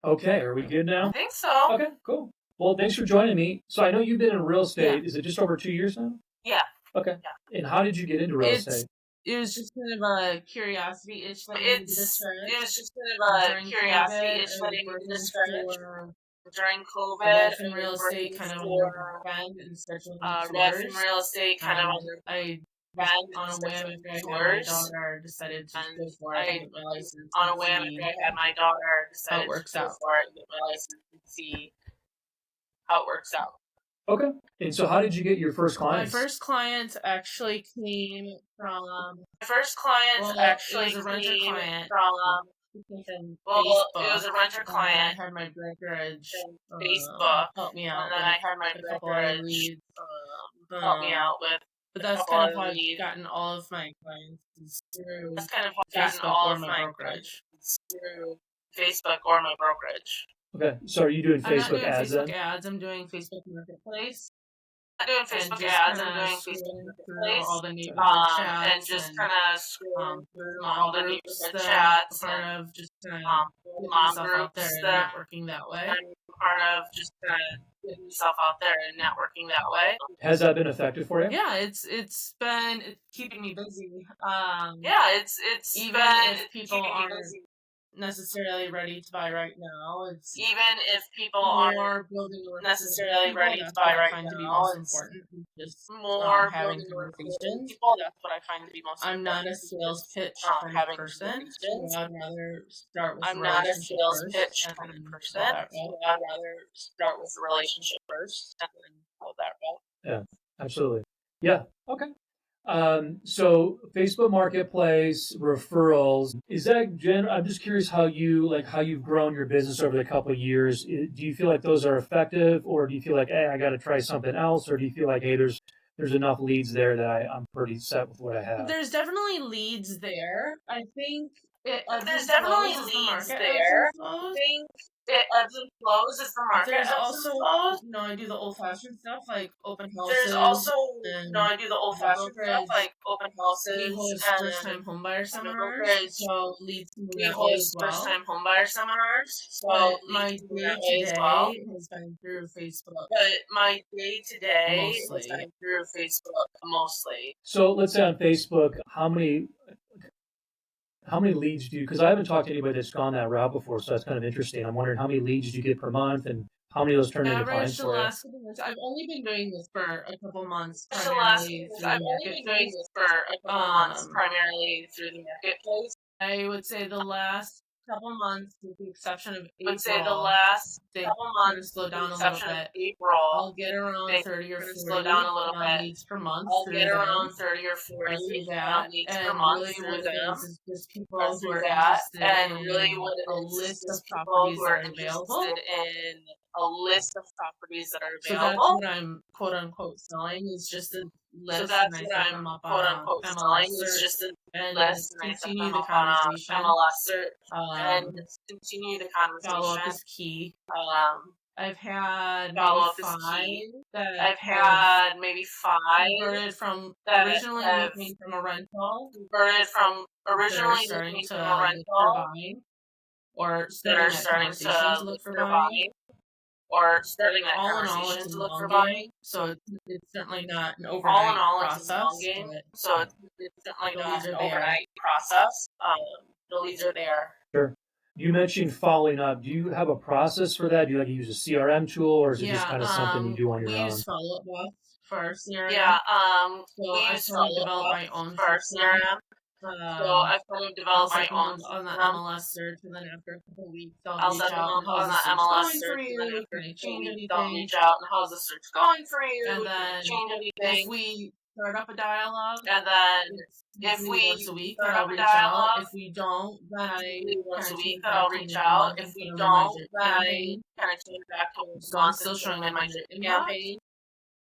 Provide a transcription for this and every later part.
Okay, are we good I now? think so. Okay, cool. Well, thanks for joining me. So I know you've been in real estate. Yeah. Is it just over 2 years now? Yeah. Okay. And how did you get into real estate? It was just kind of a curiosity itch that I needed to It start. was just kind of a During curiosity COVID, itch I that was I needed to working scratch. for During the COVID, ref in I real was estate, working kind of on for rent and schedule on ref in tours. real estate, kind of And on the I rent on and a whim scheduling after I had my tours. daughter decided to And go for it and get my license on a and whim, see after I had my daughter, how it decided to works go out. for it and get my license and see how it works out. Okay. And so how did you get your first My clients? first client actually came from My first client it actually was a renter came client from from well, Facebook. it was a renter And then client I had my brokerage from Facebook, help me out and then with I had my a couple other brokerage leads. help me out with But a that's couple kind of other how I've leads. gotten all of my clients is through That's kind of how I've gotten Facebook all or of my my brokerage. clients through Facebook or my brokerage. Okay. So are you doing I'm not Facebook doing ads Facebook then? ads. I'm doing Facebook Marketplace. I'm doing And Facebook just ads. kind I'm of doing Facebook scrolling through Marketplace. all the neighborhood chats And just kind of scrolling through mom all the groups neighborhood that chats I'm a part and of, just kind of getting mom myself out there groups and that networking that way. I'm part of, just kind of getting yourself out there and networking that way. Has that been effective for you? Yeah, it's been keeping me busy. Yeah, it's Even been if people keeping me aren't busy. necessarily ready to buy right now, it's Even if people aren't more building a necessarily ready to That's buy what I right find to be now, most it's important. Just more having building a rapport with conversations. people. That's what I find to be most I'm not important. a sales pitch kind of Having person. conversations. So I'd rather start with I'm a not a relationship sales first pitch and kind of then person. go that route. I'd rather start with the relationship first and then go that route. Yeah, absolutely. Yeah. Okay. So Facebook Marketplace referrals, is that I'm just curious how you've grown your business over the couple of years. Do you feel like those are effective, or do you feel like, hey, I got to try something else, or do you feel like, hey, there's enough leads there that I'm pretty set with what I have? There's definitely leads there. I think There's definitely leads there. I think it ebbs and flows as the market There's ebbs also, and flows. I do the old-fashioned stuff like open houses. There's also, and I do the old-fashioned stuff like open houses we host and first-time homebuyer seminars. brokerage. So leads to We that way as host well. first-time homebuyer seminars. So But my leads to day that way as to well. day has been through Facebook. But my day to day has Mostly. been through Facebook mostly. So let's say on Facebook, how many leads do you, because I haven't talked to anybody that's gone that route before, so that's kind of interesting. I'm wondering how many leads do you get per month and how many of those turn into clients for you? Last couple months, I've only been doing this for a couple months. I've only been doing this for a couple months primarily through the marketplace. I would say the last couple months, with the exception of April, they kind of slow down a little bit. I'll get around 30 or 40 slow down a little bit. leads per month. I'll get around 30 or 40 leads per month through them. Is just people who are interested and in really what it a is list of people properties who that are are available. interested in a list of properties that are So available. that's what I'm quote unquote selling, is just a list. So that's what I'm quote unquote selling, is just a list, and I set them up on a MLS search and continue the conversation. Follow up is key. I've had maybe five converted from that originally have looking from a rental, converted from originally starting looking to from a rental, buying, or that are starting to look for buying, or starting that conversation to look for buying. So it's certainly not an overnight All in all, process. it's a long game. So it's certainly not an overnight process. The leads are there. Sure. You mentioned following up. Do you have a process for that? Do you like use a CRM tool, or is it just kind of something you do on your own? We use follow-up bots for our CRM. Yeah, so we use follow-up my own for our CRM. So I've kind of developed my own on the MLS search, and then after a couple of weeks, I'll set them up on the MLS search, and then after a couple of weeks, I'll reach out and how's the search going for you? And then change anything? If we start up a dialogue, and then if we once a week, start I'll up a reach dialogue, out. If we don't, then once a week, I'll reach out. If we don't, then I kind of change back to so I'm still showing in my campaign.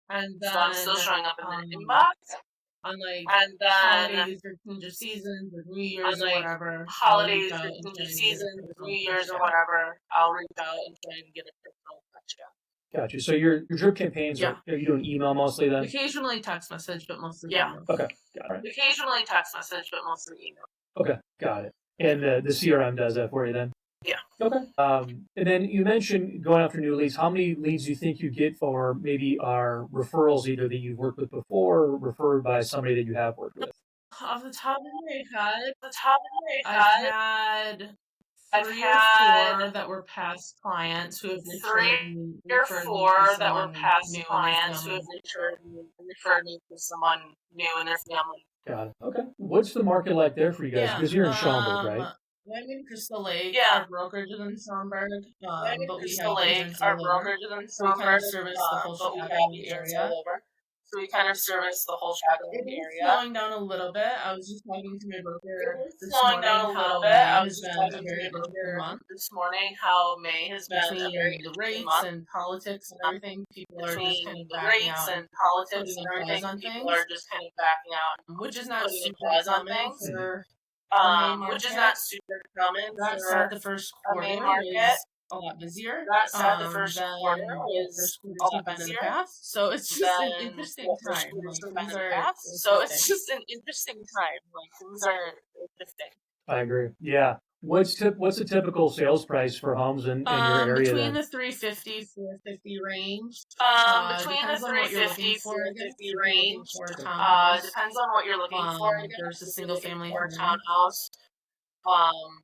And then so I'm still showing up in the inbox. On like and then holidays or change of seasons or New Year's or whatever. Holidays or change of seasons or New Year's or whatever, I'll reach out and try and get a personal touch down. Gotcha. So your drip campaigns are you doing email mostly then? Occasionally text message, but mostly email. Okay, got it. Occasionally text message, but mostly email. Okay, got it. And the CRM does that for you then? Yeah. Okay. And then you mentioned going after new leads. How many leads do you think you get for maybe are referrals either that you've worked with before or referred by somebody that you have worked with? Off the top of my head, I've three or had four that were past clients who have three or referred me four to that were someone past new in their clients who family. have referred me to someone new in their family. Got it. Okay. What's the market like there for you guys? Yeah, Because you're in Schaumburg, right? I'm in Crystal Lake. Yeah. Our brokerage is in Schaumburg, I'm in but we Crystal have Lake. agents Our all over. brokerage is in So we kind Schaumburg, of service the whole but we have Chicago agents area. all over. So we kind of service the whole Chicago It is area. slowing down a little bit. I was just talking to my broker this Slowing morning down a little how bit. May I has was just been talking a to very my interesting broker month. this morning how May has been a very Between the interesting rates month. and politics and everything, people are just kind Between of the backing rates out and politics putting and a pause everything, on people things, are just kind of backing out, which is not putting a super pause on common things. for a May market. Which is not super common That for said, the first a May quarter market. was a lot busier That said, the first than quarter the is first quarters a lot have been in the busier past. So it's just an than interesting what first time. quarters Like have been things in the are past. So it's interesting. just an interesting time. Like things are interesting. I agree. Yeah. What's a typical sales price for homes in your area Between then? the 350, 450 range. Between the Depends on what you're looking 350, for. I guess. 450 If you're looking range. for a townhouse, Depends on what you're looking for. I guess. versus If you're single looking family for a home. townhouse.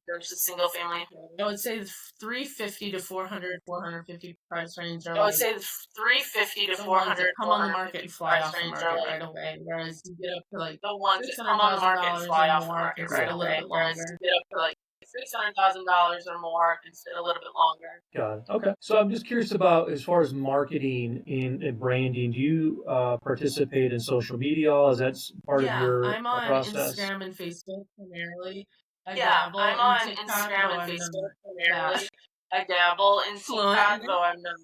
Versus single family home. I would say the 350 to 400, 450 price range are I would like say the 350 to the ones 400, that come on the market 450 and fly price off the range are market like right away. Whereas you get up to like the ones that come on the market and $600,000 fly or off the more, market can sit right a little away. bit Whereas longer. you get up to like $600,000 or more and sit a little bit longer. Got it. Okay. So I'm just curious about as far as marketing and branding. Do you participate in social media? Is that part of your I'm on process? Instagram and Facebook primarily. I Yeah, dabble I'm in on TikTok, Instagram though and I'm Facebook not primarily. that I dabble in fluent TikTok, in it. though I'm not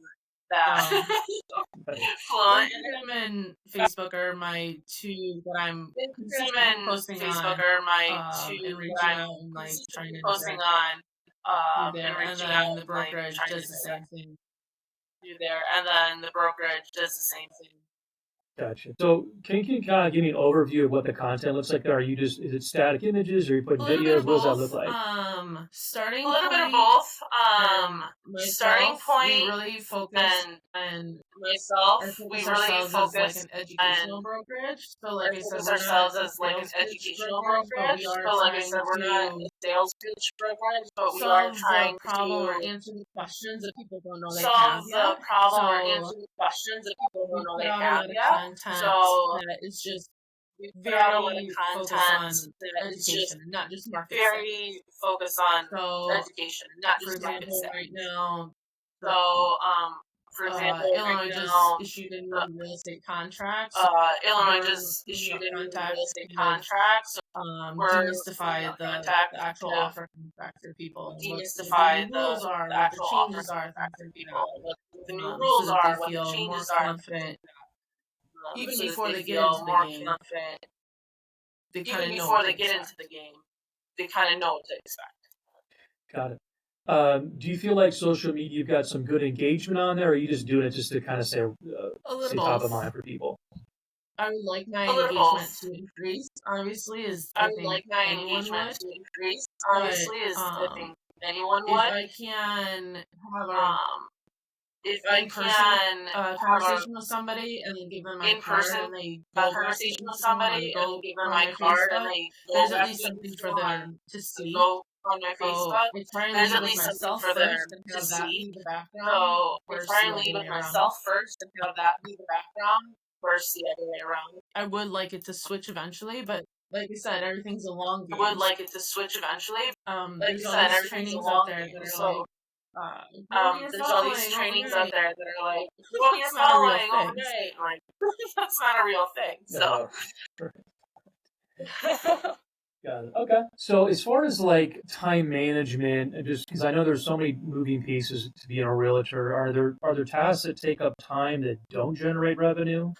that fluent in it. Instagram and Facebook are my two that I'm Instagram consistently and posting Facebook on, are my two and that reaching I'm out and like trying consistently to posting interact on, through and there. And reaching out then the and like brokerage trying to does the same thing. do there, and then the brokerage does the same thing. Gotcha. So can you kind of give me an overview of what the content looks like there? Is it static images? Are you putting A little videos? bit of What does that both. look like? Starting A little bit of point both. starting Myself, point, we really focus and we we really really ourselves as like focus an educational and brokerage. So like I said, focus we're not ourselves a as like an sales pitch educational brokerage, but brokerage. we are But like I trying said, we're not to a sales pitch brokerage, but we are solve the trying problem or to answer the questions that people don't know they solve have the yet. problem or So answer the questions that people we don't know put they out a have lot of yet. content So that is just we put out a lot of very focused on content that is just education and not just market very focused on So education, not for just market example, sales. right now, So, for example, Illinois right just now, issued a new real estate contract. Illinois we're just issued putting a up new contact real estate to kind of, contract. So we're demystify putting up the contact actual to offer contract for people. And what demystify the new rules are, the what the actual offer changes are, things contract for like people, that. what the new So rules that they are, what the feel more changes are, confident even so that before they they get into feel the more game. confident. They kind Even of know before what they to get expect. into the game, they kind of know what to expect. Got it. Do you feel like social media, you've got some good engagement on there, or are you just doing it just to kind of A stay little top of both. mind for people? I would like my A little engagement both. to increase, obviously, as I I would think like my anyone engagement would. to increase, But obviously, as I think anyone if would. I can have If I in-person can have conversation with somebody and then give them my card in-person and they go back to conversation with Instagram somebody or and go give them on my my card and Facebook, they go there's at back least to something for Instagram them to and see. go on my So Facebook, I try and there's lead at with least something myself for first them and to have that see. be the background So I versus try the and other lead with way around. myself first and have that be the background versus the other way around. I would like it to switch eventually, but like I said, everything's a long I game. would like it to switch eventually. Like There's I all said, these everything's a trainings out long there game. that are So you're there's all these following trainings overnight. out there that are like, well, you're It's not a real following thing. overnight. Like, that's not a real thing. So. Got it. Okay. So as far as like time management, and just because I know there's so many moving pieces to being a realtor, are there tasks that take up time that don't generate revenue?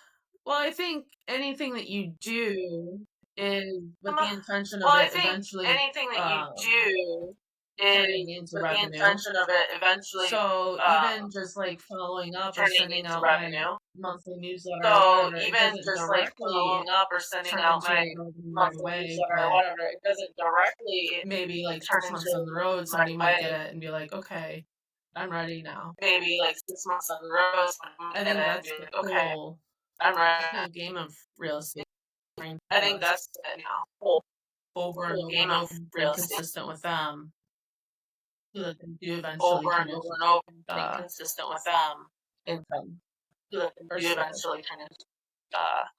Well, I think anything that you do is with the intention of Well, I it think eventually anything that you do turning into with the revenue. intention of it eventually. So even just like following up or turning sending into out revenue. my monthly newsletter or So whatever, it even doesn't just like directly following up or sending turn out into my revenue right monthly away, newsletter or but whatever, it doesn't directly maybe like turn 6 months into down the road, somebody right might get away. it and be like, okay, I'm ready now. Maybe like 6 months down the road, I think that's the like, okay, whole I'm ready. game of real estate. I think that's the whole over and over game and of over and real being estate. consistent with them, so that they do eventually Over turn and over into and over, being consistent with them, income so that or you sales. eventually turn into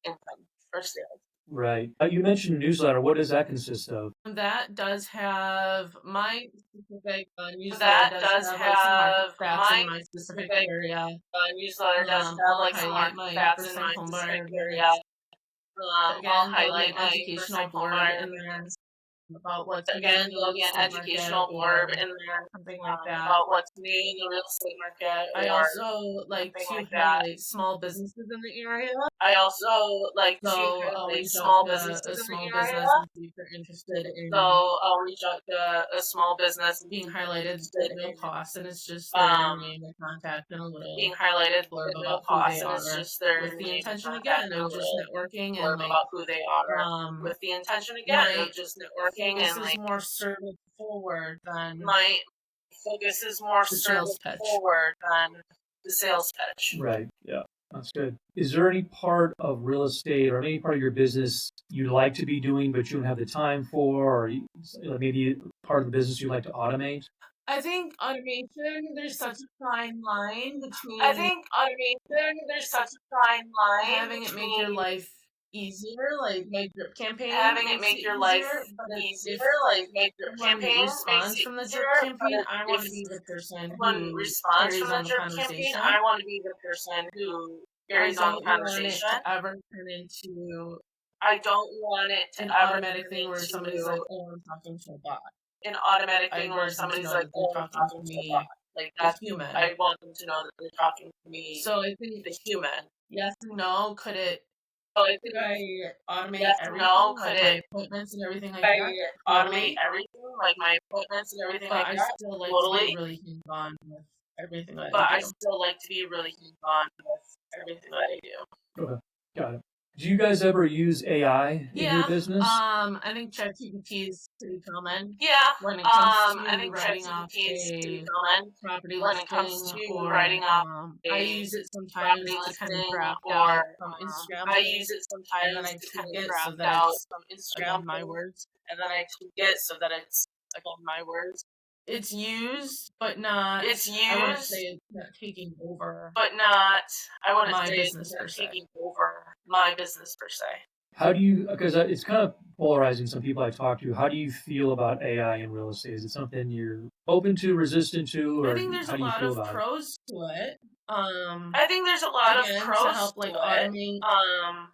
income or sales. Right. You mentioned newsletter. What does that consist of? That does have my specific newsletter. That does does have like some market have stats in my specific area. Newsletter does have I'll like some highlight market my stats in first-time my home specific buyer area. events. I'll Again, there'll be highlight an my educational first-time home blurb buyer in there events. about what's new Again, in the there'll real be an estate educational market blurb or in there something like that. about what's new in the real estate market. I or also like something to like that. highlight small businesses in the area. I also like to So I'll highlight reach small out to businesses a in the small area. business and see if they're interested in So I'll reach out to a small business and being see if they're highlighted interested at no in cost, and it's just their name and contact and a being little highlighted blurb at no about who they cost, and are, it's just their with the name and intention contact again and a of just little networking and blurb like about who they are. With the intention again my of just networking focus and is like more service forward than my focus is more the sales service pitch. forward than the sales pitch. Right. Yeah. That's good. Is there any part of real estate or any part of your business you'd like to be doing but you don't have the time for, or maybe part of the business you'd like to automate? I think automation, there's such a fine line I between think automation, there's such a fine line having it make your between life easier, like my drip campaign having it makes make it your life easier, but easier, if like make your someone campaign makes responds it from the easier, drip campaign, but I want to if be the person someone who responds carries from the on the drip campaign, conversation. I want to be the person who I carries on don't the want it conversation. to ever turn into I don't want it to an ever automatic turn thing where into somebody's like, "Oh, I'm talking to a bot." an automatic I thing where want them to somebody's know like, that "Oh, they're I'm talking talking to to a bot." me, Like the that's human. I want them to know that they're talking to me, So I think the human. yes and no. Could it? So I Could think I automate yes, everything, no, could like my it appointments and everything like I that? automate Totally. everything, like my appointments and everything But like I that? still like to Totally. be really hands-on with everything that But I I do. still like to be really hands-on with everything that I do. Okay. Got it. Do you guys ever use AI in your business? I think ChatGPT is pretty common. Yeah, When it comes to I think writing off ChatGPT is pretty a common property when it comes listing, to or writing off I a use it sometimes property to kind of listing, draft or out some Instagram I things, use it and then sometimes I to tweak kind of it so draft that out it's some again Instagram my things, words. and then I tweak it so that it's again my words. It's used, but not. It's I wouldn't used, say it's not taking over but not. I wouldn't my say business it's per not se. taking over my business per se. How do you, because it's kind of polarizing some people I talk to, how do you feel about AI in real estate? Is it something you're open to, resistant to, or I think there's how a do you lot feel of about it? pros to it. I think there's a lot of Again, pros to help like to it. automate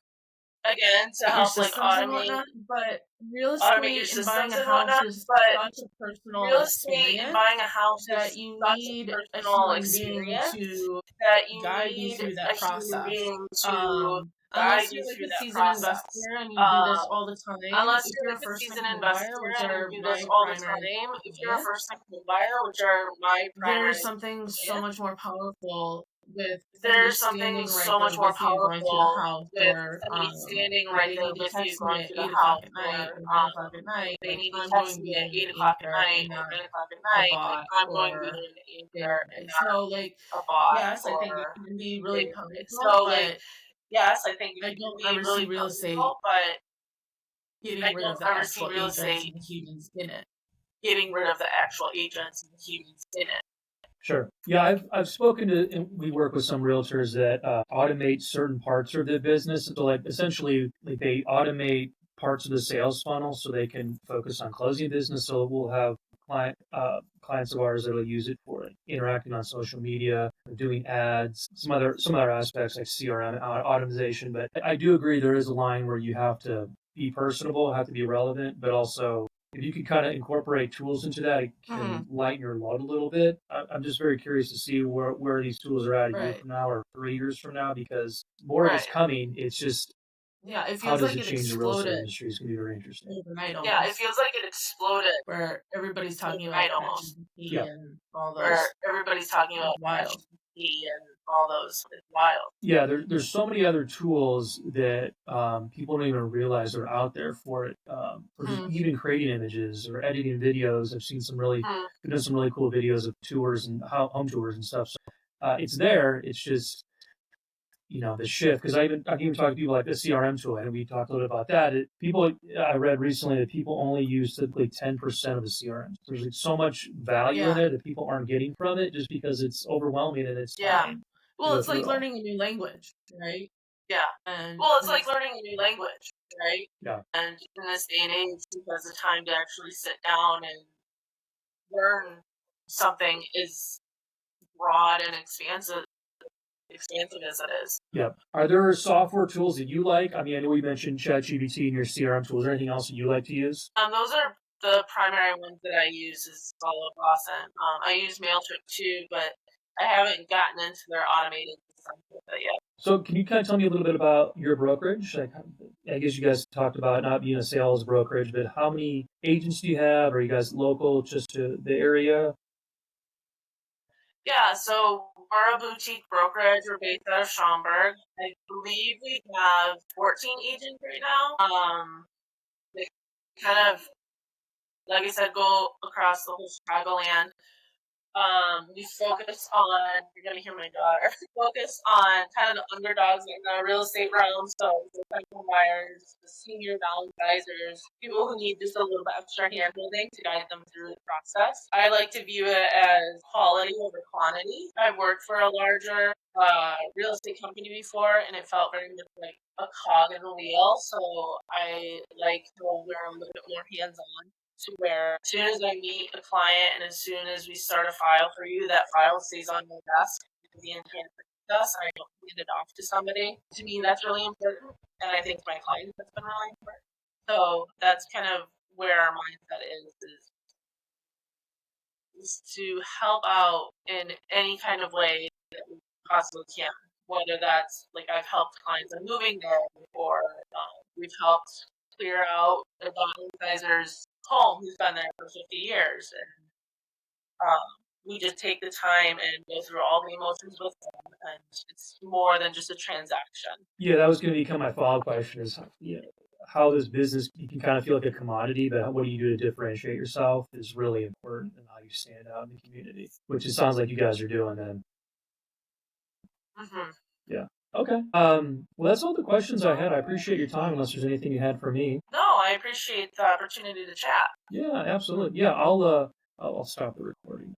Again, to your help like systems and automate whatnot. But real automate your estate and buying systems a and house whatnot. is But such a personal real estate and buying a house that is you such need a a personal human being experience to that you guide you need through a that human process. being to Unless guide you're you like through a that seasoned process. investor and you do this all the time. Unless If you're you're a like a first-time seasoned home buyer, investor which and are you do this my all the primary time, if you're a clients, first time home buyer, which are my primary there's something so much more powerful with there's somebody something standing right so there much more with you going through the powerful house, with or somebody standing if right they there need to with you text me going at through the 8 o'clock house, at night or or 9 o'clock at night. they Like, need to I'm text going to me be at there to 8 o'clock at answer night and or not 9 o'clock at a night. Like, bot I'm going to be or there to answer and database. not So like, a bot yes, I think it or can be really database. powerful, So but like, yes, I think I it can don't be ever really see real estate powerful, but getting I rid of don't the ever see actual real agents estate and the humans in it. getting rid of the actual agents and the humans in it. Sure. Yeah, I've spoken to, and we work with some realtors that automate certain parts of their business. So like essentially, like they automate parts of the sales funnel so they can focus on closing business. So we'll have clients of ours that'll use it for like, interacting on social media, doing ads, some other aspects like CRM automation. But I do agree there is a line where you have to be personable, have to be relevant, but also if you can kind of incorporate tools into that, it can lighten your load a little bit. I'm just very curious to see where these tools are at a year from now or 3 years from now, because more of it's coming. It's just Yeah, it how feels does like it it change the real estate exploded industry is going to be very interesting. overnight Yeah, it almost, feels like it exploded where everybody's talking about overnight almost. ChatGPT Yeah. and all Where those. everybody's talking about It's wild. ChatGPT and all those. It's wild. Yeah, there's so many other tools that people don't even realize are out there for it. For just even creating images or editing videos. I've seen some really, I've done some really cool videos of tours and home tours and stuff. So it's there. It's just the shift, because I even talk to people like the CRM tool, and we talked a little bit about that. I read recently that people only use typically 10% of the CRM. There's like so much value in Yeah. it that people aren't getting from it just because it's overwhelming and it's Yeah. time. Well, go it's like through it all. learning a new language, right? Yeah. And Well, it's like learning a new language, right? Yeah. And in this day and age, because the time to actually sit down and learn something is broad and expansive as it is. Yeah. Are there software tools that you like? I mean, I know we mentioned ChatGPT in your CRM tools. Is there anything else that you like to use? Those are the primary ones that I use is Follow Lawson. I use MailChimp too, but I haven't gotten into their automated system with it yet. So can you kind of tell me a little bit about your brokerage? Like, I guess you guys talked about not being a sales brokerage, but how many agents do you have? Are you guys local just to the area? Yeah, so we're a boutique brokerage. We're based out of Schaumburg. I believe we have 14 agents right now. They kind of, like I said, go across the whole Chicagoland. We focus on, you're going to hear my daughter, focus on kind of the underdogs in the real estate realm. So the home buyers, the senior downsizers, people who need just a little bit extra hand holding to guide them through the process. I like to view it as quality over quantity. I've worked for a larger real estate company before, and it felt very much like a cog in the wheel. So I like to wear a little bit more hands-on, to where as soon as I meet a client and as soon as we start a file for you, that file stays on my desk. The intent us, and I don't hand it off to somebody. To me, that's really important, and I think my clients that's been really important. So that's kind of where our mindset is to help out in any kind of way that we possibly can. Whether that's like I've helped clients in moving there, or we've helped clear out a downsizer's home who's been there for 50 years, and we just take the time and go through all the emotions with them, and it's more than just a transaction. Yeah, that was going to become my follow-up question is how this business, you can kind of feel like a commodity, but what do you do to differentiate yourself is really important, and how you stand out in the community, which it sounds like you guys are doing then. Mm-hmm. Yeah. Okay. Well, that's all the questions I had. I appreciate your time, unless there's anything you had for me. No, I appreciate the opportunity to chat. Yeah, absolutely. Yeah, I'll stop the recording.